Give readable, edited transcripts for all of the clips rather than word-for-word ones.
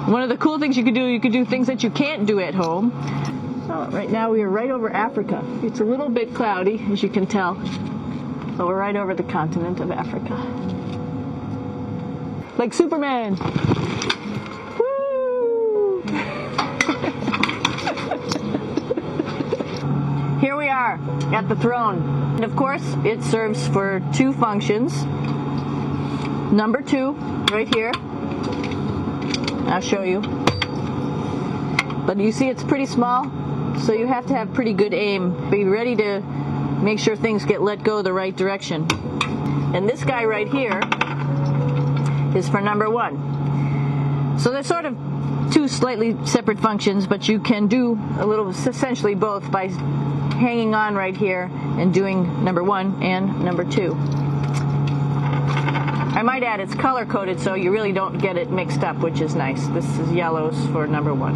One of the cool things you could do things that you can't do at home. Oh, right now we are right over Africa. It's a little bit cloudy, as you can tell, but we're right over the continent of Africa. Like Superman! Woo! Here we are at the throne. And of course, it serves for two functions. Number 2, right here. I'll show you. But you see it's pretty small, so you have to have pretty good aim. Be ready to make sure things get let go the right direction. And this guy right here is for number 1. So they're sort of two slightly separate functions, but you can do a little, essentially both, by hanging on right here and doing number 1 and number 2. I might add it's color-coded so you really don't get it mixed up, which is nice. This is yellows for number 1.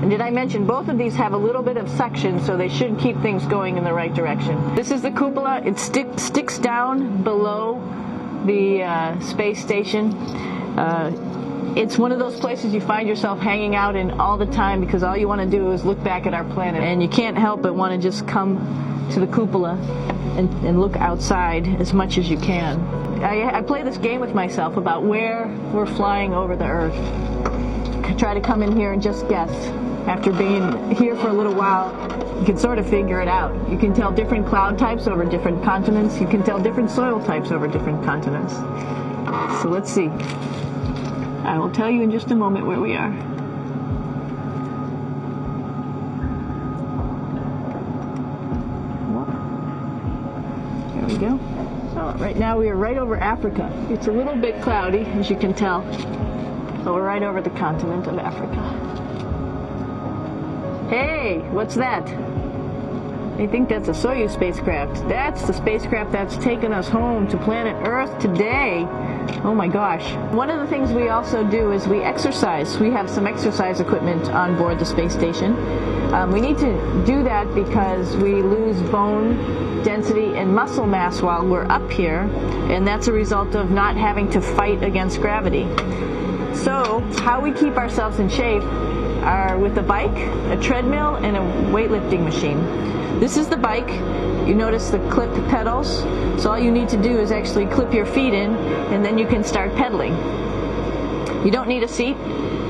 And did I mention both of these have a little bit of suction, so they should keep things going in the right direction. This is the cupola. It sticks down below the space station. It's one of those places you find yourself hanging out in all the time because all you want to do is look back at our planet, and you can't help but want to just come to the cupola and look outside as much as you can. I play this game with myself about where we're flying over the Earth. I try to come in here and just guess. After being here for a little while, you can sort of figure it out. You can tell different cloud types over different continents. You can tell different soil types over different continents. So let's see. I will tell you in just a moment where we are. There we go. Oh, right now we are right over Africa. It's a little bit cloudy, as you can tell, but we're right over the continent of Africa. Hey, what's that? I think that's a Soyuz spacecraft. That's the spacecraft that's taken us home to planet Earth today. Oh my gosh. One of the things we also do is we exercise. We have some exercise equipment on board the space station. We need to do that because we lose bone density and muscle mass while we're up here, and that's a result of not having to fight against gravity. So, how we keep ourselves in shape are with a bike, a treadmill, and a weightlifting machine. This is the bike. You notice the clip pedals. So all you need to do is actually clip your feet in, and then you can start pedaling. You don't need a seat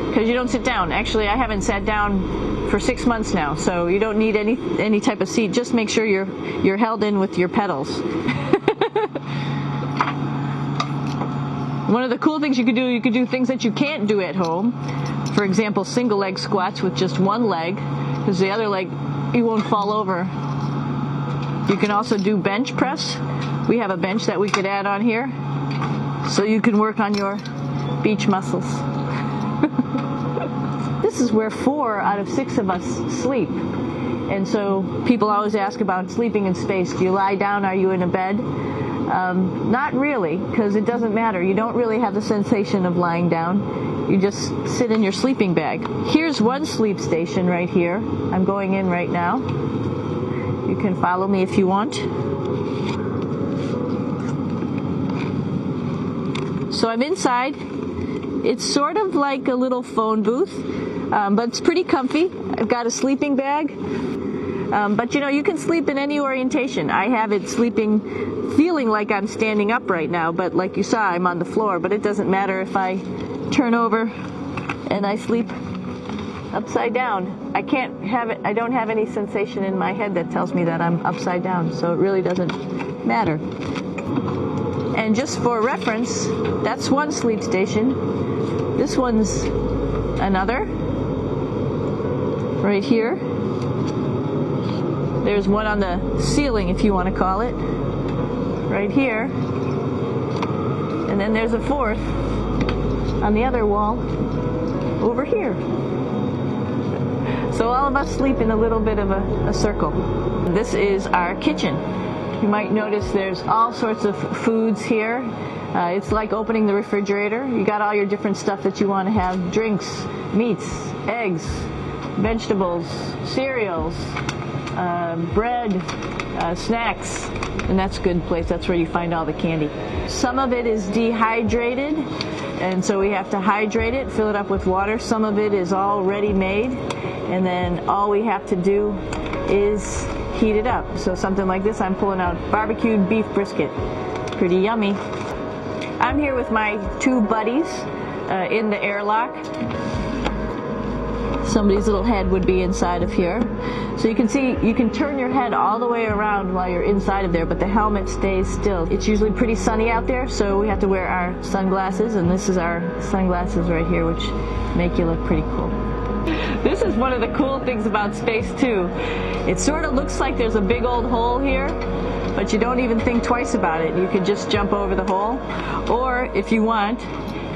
because you don't sit down. Actually, I haven't sat down for 6 months now, so you don't need any type of seat. Just make sure you're held in with your pedals. One of the cool things you could do things that you can't do at home. For example, single leg squats with just one leg, because the other leg, you won't fall over. You can also do bench press. We have a bench that we could add on here, so you can work on your beach muscles. This is where 4 out of 6 of us sleep. And so people always ask about sleeping in space. Do you lie down? Are you in a bed? Not really, because it doesn't matter. You don't really have the sensation of lying down. You just sit in your sleeping bag. Here's one sleep station right here. I'm going in right now. You can follow me if you want. So I'm inside. It's sort of like a little phone booth, but it's pretty comfy. I've got a sleeping bag. But you can sleep in any orientation. I have it feeling like I'm standing up right now, but like you saw, I'm on the floor. But it doesn't matter if I turn over and I sleep upside down. I don't have any sensation in my head that tells me that I'm upside down, so it really doesn't matter. And just for reference, that's one sleep station. This one's another, right here. There's one on the ceiling, if you want to call it, right here. And then there's a 4th on the other wall over here. So all of us sleep in a little bit of a circle. This is our kitchen. You might notice there's all sorts of foods here. It's like opening the refrigerator. You got all your different stuff that you want to have: drinks, meats, eggs, vegetables, cereals, bread, snacks, and that's a good place. That's where you find all the candy. Some of it is dehydrated. And so we have to hydrate it, fill it up with water. Some of it is already made, and then all we have to do is heat it up. So something like this, I'm pulling out barbecued beef brisket. Pretty yummy. I'm here with my two buddies in the airlock. Somebody's little head would be inside of here. So you can see, you can turn your head all the way around while you're inside of there, but the helmet stays still. It's usually pretty sunny out there, so we have to wear our sunglasses, and this is our sunglasses right here, which make you look pretty cool. This is one of the cool things about space too. It sort of looks like there's a big old hole here, but you don't even think twice about it. You can just jump over the hole, or if you want,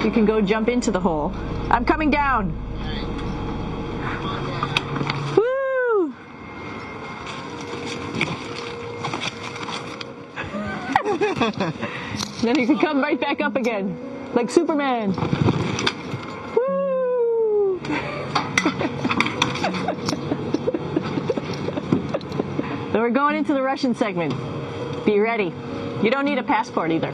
you can go jump into the hole. I'm coming down. Woo! Then you can come right back up again, like Superman. Woo! So we're going into the Russian segment. Be ready. You don't need a passport either.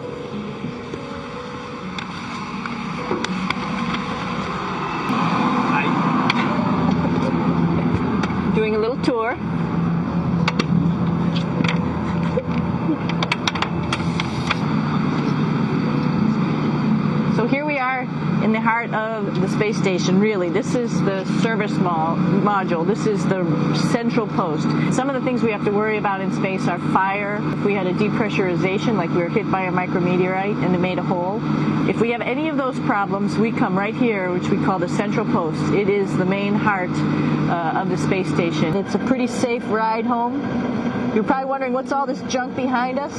Doing a little tour. So here we are in the heart of the space station, really. This is the service module. This is the central post. Some of the things we have to worry about in space are fire. If we had a depressurization, like we were hit by a micrometeorite and it made a hole. If we have any of those problems, we come right here, which we call the central post. It is the main heart of the space station. It's a pretty safe ride home. You're probably wondering, what's all this junk behind us?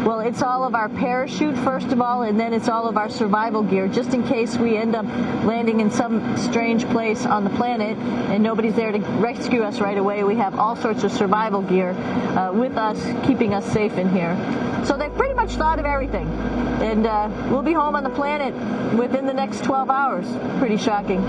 Well, it's all of our parachute, first of all, and then it's all of our survival gear, just in case we end up landing in some strange place on the planet and nobody's there to rescue us right away. We have all sorts of survival gear with us, keeping us safe in here. So they've pretty much thought of everything. And we'll be home on the planet within the next 12 hours. Pretty shocking.